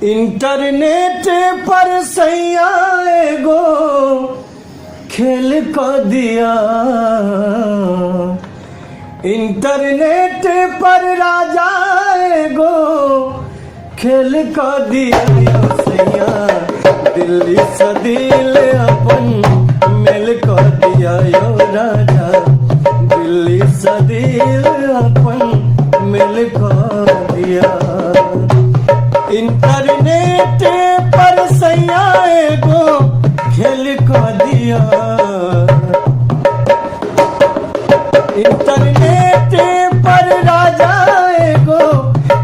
Internet पर सैया एगो खेल क दिया। इंटरनेट पर राजा एगो खेल क दिया। सैया दिल्ली से दिल अपन मेल क दिया। यो राजा दिल्ली से दिल अपन मेल क दिया। इंटरनेट पर सैया एगो खेल क दिया। इंटरनेट पर राजा एगो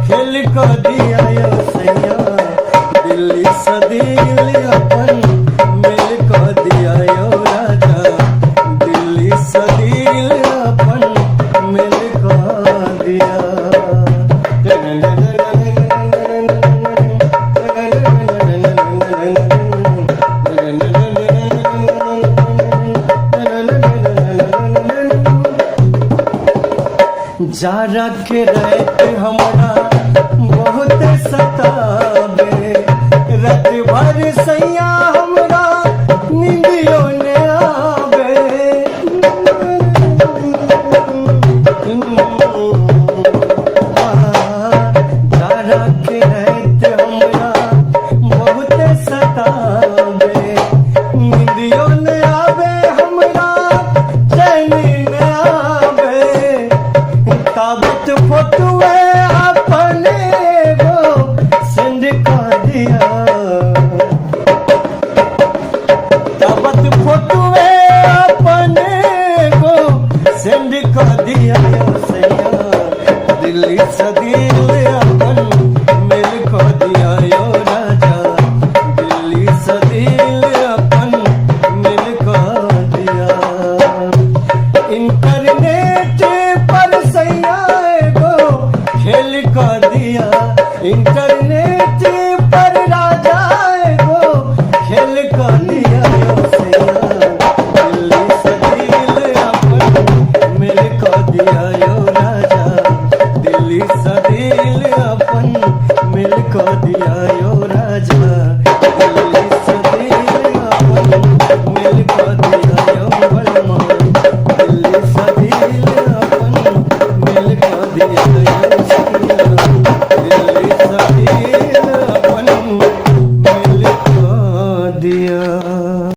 खेल क दिया। यो सैया दिल्ली से दिल अपन मेल क दिया। यो राजा दिल्ली से दिल अपन मेल क दिया। जारा के रात हमरा बहुत सतावे। रात भर सैया हमरा नींदियो न आवे। जारा के रात हमरा बहुत सतावे। नींदियो न आवे हमरा चैन न आवे। ताबत फोटुए अपने गो सेंड कर दिया। ताबत फोटुए अपने गो सेंड कर दिया। सैया दिल्ली से दिल अपन मेल कर दिया। यो राजा दिल्ली से दिल अपन मेल कर दिया। इंटरनेट पर सैया एगो खेल क दिया। इंटरनेट